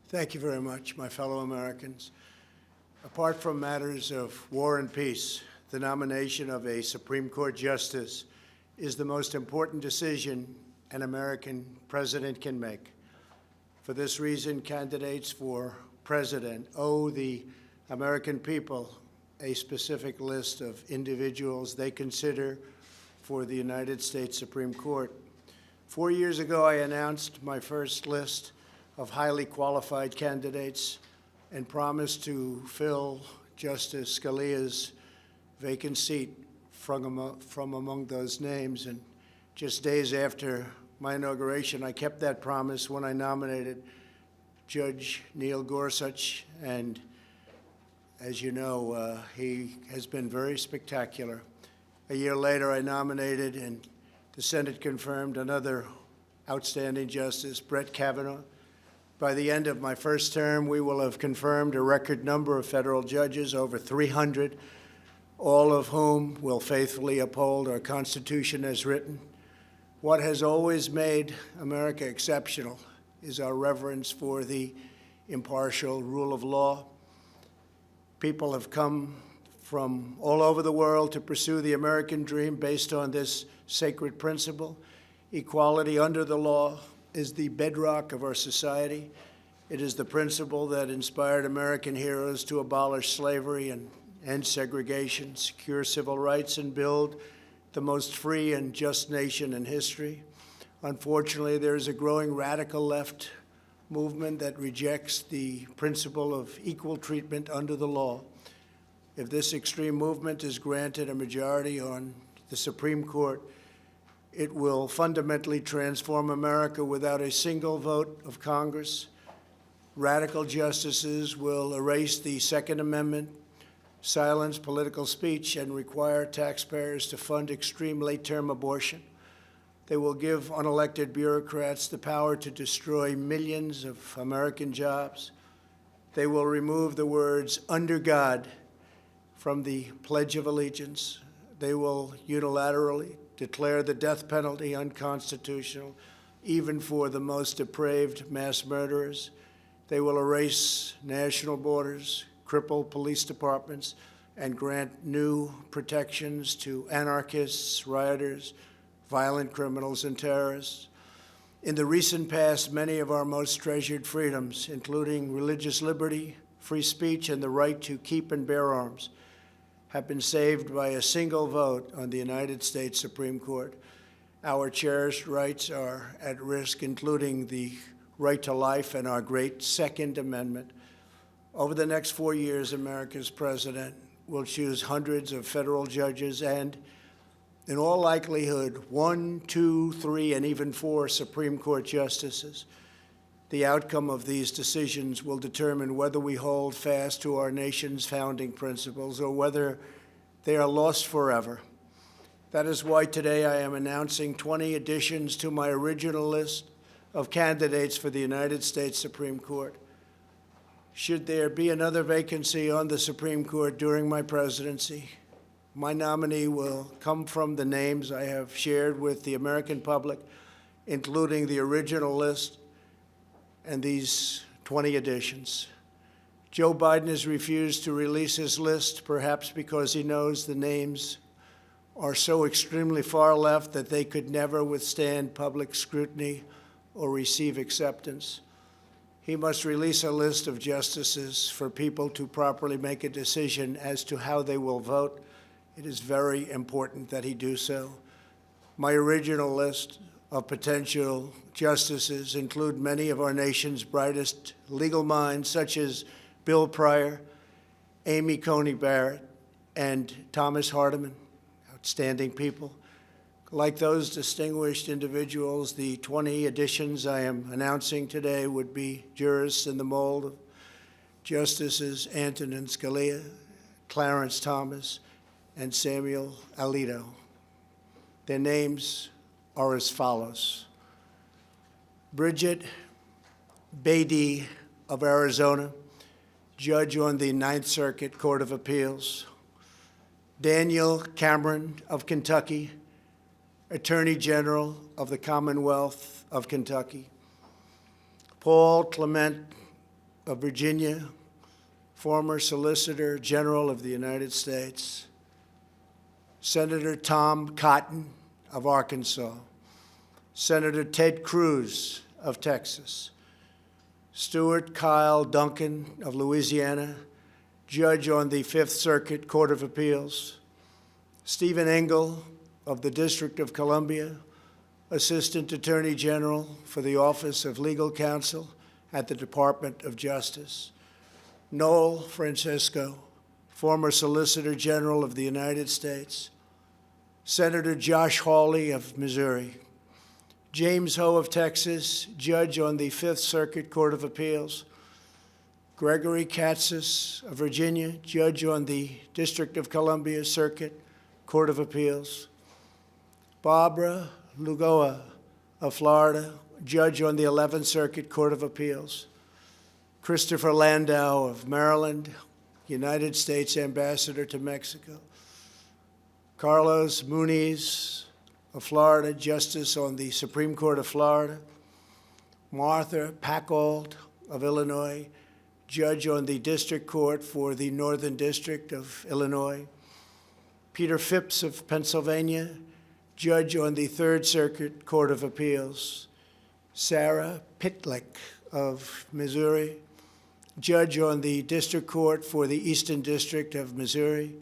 Thank you very much, my fellow Americans. Apart from matters of war and peace, the nomination of a Supreme Court justice is the most important decision an American president can make. For this reason, candidates for president owe the American people a specific list of individuals they consider for the United States Supreme Court. 4 years ago, I announced my first list of highly qualified candidates and promised to fill Justice Scalia's vacant seat from among those names. And just days after my inauguration, I kept that promise when I nominated Judge Neil Gorsuch, and as you know, he has been very spectacular. A year later, I nominated, and the Senate confirmed, another outstanding justice, Brett Kavanaugh. By the end of my first term, we will have confirmed a record number of federal judges, over 300, all of whom will faithfully uphold our Constitution as written. What has always made America exceptional is our reverence for the impartial rule of law. People have come from all over the world to pursue the American dream based on this sacred principle. Equality under the law is the bedrock of our society. It is the principle that inspired American heroes to abolish slavery and end segregation, secure civil rights, and build the most free and just nation in history. Unfortunately, there is a growing radical left movement that rejects the principle of equal treatment under the law. If this extreme movement is granted a majority on the Supreme Court, it will fundamentally transform America without a single vote of Congress. Radical justices will erase the Second Amendment, silence political speech, and require taxpayers to fund extreme late-term abortion. They will give unelected bureaucrats the power to destroy millions of American jobs. They will remove the words "under God" from the Pledge of Allegiance. They will unilaterally declare the death penalty unconstitutional, even for the most depraved mass murderers. They will erase national borders, cripple police departments, and grant new protections to anarchists, rioters, violent criminals, and terrorists. In the recent past, many of our most treasured freedoms, including religious liberty, free speech, and the right to keep and bear arms, have been saved by a single vote on the United States Supreme Court. Our cherished rights are at risk, including the right to life and our great Second Amendment. Over the next 4 years, America's president will choose hundreds of federal judges and, in all likelihood, 1, 2, 3, and even 4 Supreme Court justices. The outcome of these decisions will determine whether we hold fast to our nation's founding principles or whether they are lost forever. That is why today I am announcing 20 additions to my original list of candidates for the United States Supreme Court. Should there be another vacancy on the Supreme Court during my presidency, my nominee will come from the names I have shared with the American public, including the original list and these 20 additions. Joe Biden has refused to release his list, perhaps because he knows the names are so extremely far left that they could never withstand public scrutiny or receive acceptance. He must release a list of justices for people to properly make a decision as to how they will vote. It is very important that he do so. My original list of potential justices include many of our nation's brightest legal minds, such as Bill Pryor, Amy Coney Barrett, and Thomas Hardiman, outstanding people. Like those distinguished individuals, the 20 additions I am announcing today would be jurists in the mold of Justices Antonin Scalia, Clarence Thomas, and Samuel Alito. Their names are as follows: Bridget Beatty of Arizona, judge on the Ninth Circuit Court of Appeals; Daniel Cameron of Kentucky, Attorney General of the Commonwealth of Kentucky; Paul Clement of Virginia, former Solicitor General of the United States, Senator Tom Cotton of Arkansas, Senator Ted Cruz of Texas, Stuart Kyle Duncan of Louisiana, Judge on the Fifth Circuit Court of Appeals, Stephen Engel of the District of Columbia, Assistant Attorney General for the Office of Legal Counsel at the Department of Justice, Noel Francisco, former Solicitor General of the United States, Senator Josh Hawley of Missouri, James Ho of Texas, Judge on the Fifth Circuit Court of Appeals, Gregory Katsas of Virginia, Judge on the District of Columbia Circuit Court of Appeals, Barbara Lugoa of Florida, Judge on the 11th Circuit Court of Appeals, Christopher Landau of Maryland, United States Ambassador to Mexico, Carlos Muniz of Florida, Justice on the Supreme Court of Florida, Martha Packold of Illinois, Judge on the District Court for the Northern District of Illinois, Peter Phipps of Pennsylvania, Judge on the Third Circuit Court of Appeals, Sarah Pitlick of Missouri, Judge on the District Court for the Eastern District of Missouri,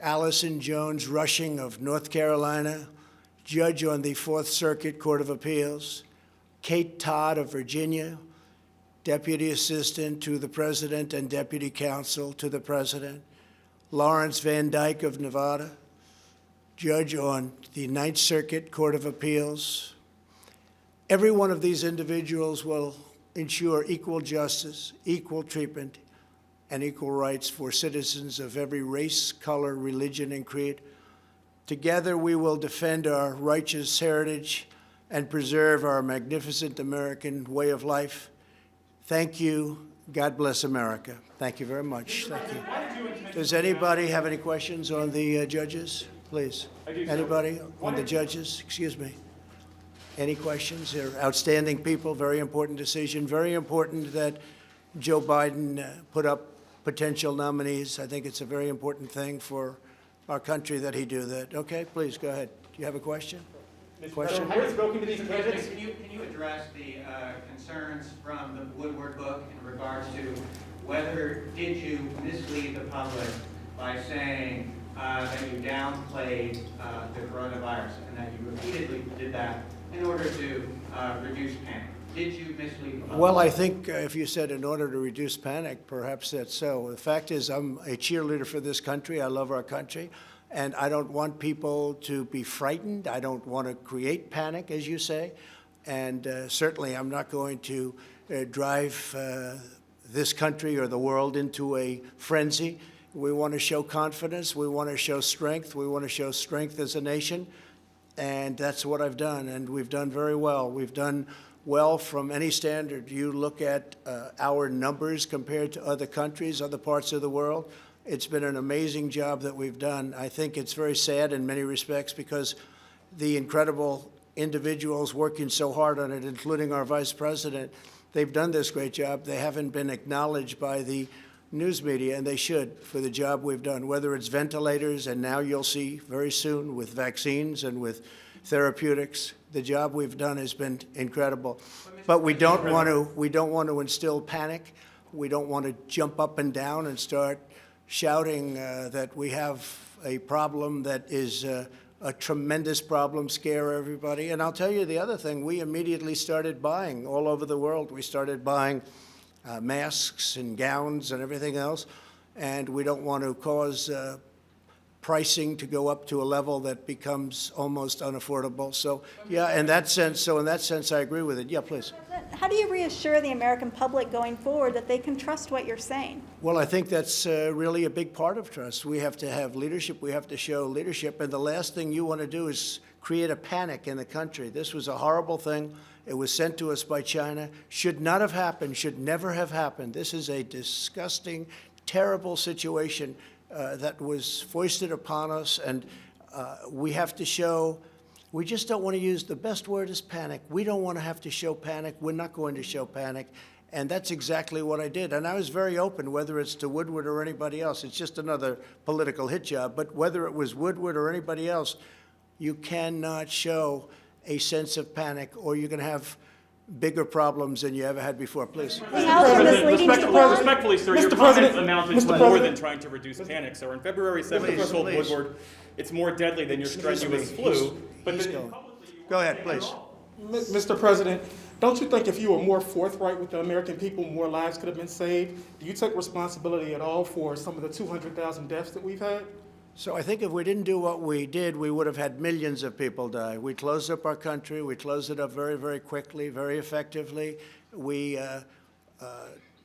Allison Jones Rushing of North Carolina, Judge on the Fourth Circuit Court of Appeals, Kate Todd of Virginia, Deputy Assistant to the President and Deputy Counsel to the President, Lawrence Van Dyke of Nevada, Judge on the Ninth Circuit Court of Appeals. Every one of these individuals will ensure equal justice, equal treatment, and equal rights for citizens of every race, color, religion, and creed. Together, we will defend our righteous heritage and preserve our magnificent American way of life. Thank you. God bless America. Thank you very much. Thank you. Does anybody have any questions on the judges? Please. Anybody on the judges? Excuse me. Any questions? They're outstanding people, very important decision. Very important that Joe Biden put up potential nominees. I think it's a very important thing for our country that he do that. Okay, please go ahead. Do you have a question? Question? Mr. President, can you address the concerns from the Woodward book in regards to whether did you mislead the public by saying that you downplayed the coronavirus and that you repeatedly did that in order to reduce panic? Did you mislead the public? Well, I think if you said in order to reduce panic, perhaps that's so. The fact is I'm a cheerleader for this country. I love our country. And I don't want people to be frightened. I don't want to create panic, as you say. And certainly I'm not going to drive this country or the world into a frenzy. We want to show confidence. We want to show strength. We want to show strength as a nation. And that's what I've done. And we've done very well. We've done well from any standard. You look at our numbers compared to other countries, other parts of the world. It's been an amazing job that we've done. I think it's very sad in many respects because the incredible individuals working so hard on it, including our vice president, they've done this great job. They haven't been acknowledged by the news media, and they should, for the job we've done, whether it's ventilators, and now you'll see very soon with vaccines and with therapeutics. The job we've done has been incredible. But we don't want to instill panic. We don't want to jump up and down and start shouting that we have a problem that is a tremendous problem, scare everybody. And I'll tell you the other thing, we immediately started buying all over the world. We started buying masks and gowns and everything else, and we don't want to cause pricing to go up to a level that becomes almost unaffordable. So, yeah, in that sense, I agree with it. Yeah, please. How do you reassure the American public going forward that they can trust what you're saying? Well, I think that's really a big part of trust. We have to have leadership. We have to show leadership. And the last thing you want to do is create a panic in the country. This was a horrible thing. It was sent to us by China. Should not have happened, should never have happened. This is a disgusting, terrible situation that was foisted upon us. And we have to show. We just don't want to use the best word is panic. We don't want to have to show panic. We're not going to show panic. And that's exactly what I did. And I was very open, whether it's to Woodward or anybody else. It's just another political hit job. But whether it was Woodward or anybody else, you cannot show a sense of panic, or you're going to have bigger problems than you ever had before. Please. Respectfully, sir, your comments amounted to more than trying to reduce panic. So on February 7th, you told Woodward it's more deadly than your strenuous flu. Go ahead, please. Mr. President, don't you think if you were more forthright with the American people, more lives could have been saved? Do you take responsibility at all for some of the 200,000 deaths that we've had? So I think if we didn't do what we did, we would have had millions of people die. We closed up our country. We closed it up very, very quickly, very effectively. We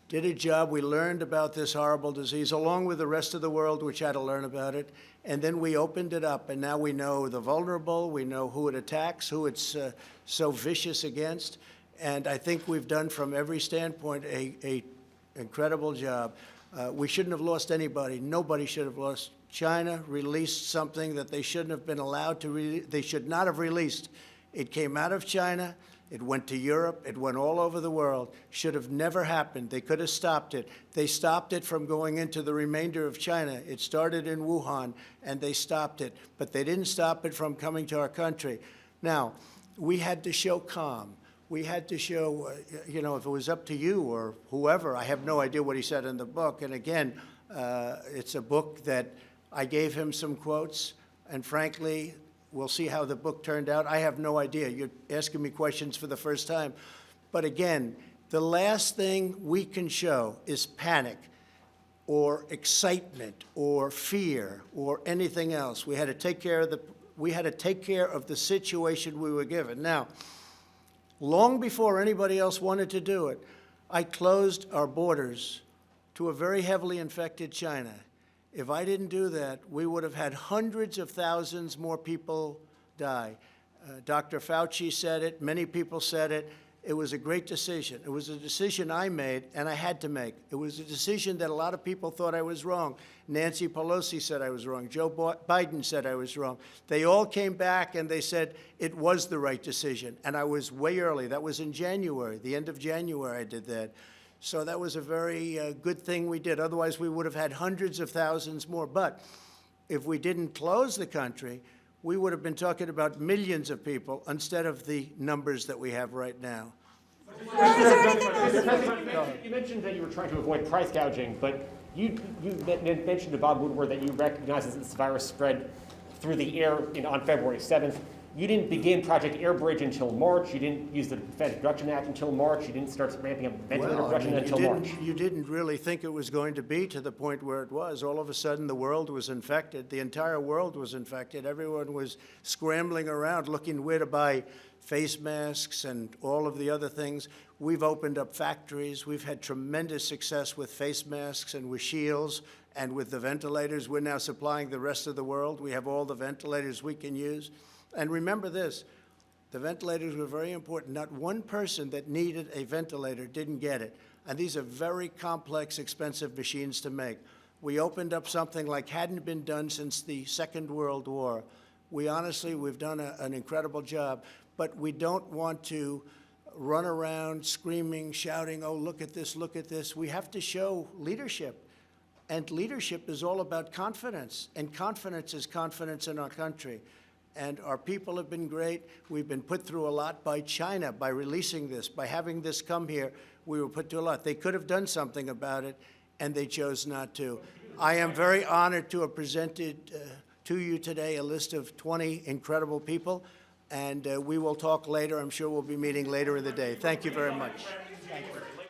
did a job. We learned about this horrible disease, along with the rest of the world, which had to learn about it. And then we opened it up, and now we know the vulnerable. We know who it attacks, who it's so vicious against. And I think we've done, from every standpoint, a incredible job. We shouldn't have lost anybody. Nobody should have lost. China released something that they shouldn't have been allowed to they should not have released. It came out of China. It went to Europe. It went all over the world. Should have never happened. They could have stopped it. They stopped it from going into the remainder of China. It started in Wuhan, and they stopped it. But they didn't stop it from coming to our country. Now, we had to show calm. We had to show, if it was up to you or whoever, I have no idea what he said in the book. And again, it's a book that I gave him some quotes, and frankly, we'll see how the book turned out. I have no idea. You're asking me questions for the first time. But again, the last thing we can show is panic or excitement or fear or anything else. We had to take care of the situation we were given. Now, long before anybody else wanted to do it, I closed our borders to a very heavily infected China. If I didn't do that, we would have had hundreds of thousands more people die. Dr. Fauci said it. Many people said it. It was a great decision. It was a decision I made, and I had to make. It was a decision that a lot of people thought I was wrong. Nancy Pelosi said I was wrong. Joe Biden said I was wrong. They all came back, and they said it was the right decision. And I was way early. That was in January, the end of January I did that. So that was a very good thing we did. Otherwise, we would have had hundreds of thousands more. But if we didn't close the country, we would have been talking about millions of people instead of the numbers that we have right now. You mentioned that you were trying to avoid price gouging, but you mentioned to Bob Woodward that you recognize that this virus spread through the air on February 7th. You didn't begin Project Airbridge until March. You didn't use the Defense Production Act until March. You didn't start ramping up ventilator production until March. You didn't really think it was going to be to the point where it was. All of a sudden, the world was infected. The entire world was infected. Everyone was scrambling around looking where to buy face masks and all of the other things. We've opened up factories. We've had tremendous success with face masks and with shields and with the ventilators. We're now supplying the rest of the world. We have all the ventilators we can use. And remember this, the ventilators were very important. Not one person that needed a ventilator didn't get it. And these are very complex, expensive machines to make. We opened up something like hadn't been done since the Second World War. We've done an incredible job, but we don't want to run around screaming, shouting, oh, look at this, look at this. We have to show leadership. And leadership is all about confidence. And confidence is confidence in our country. And our people have been great. We've been put through a lot by China, by releasing this, by having this come here. We were put through a lot. They could have done something about it, and they chose not to. I am very honored to have presented to you today a list of 20 incredible people, and we will talk later. I'm sure we'll be meeting later in the day. Thank you very much. Thank you.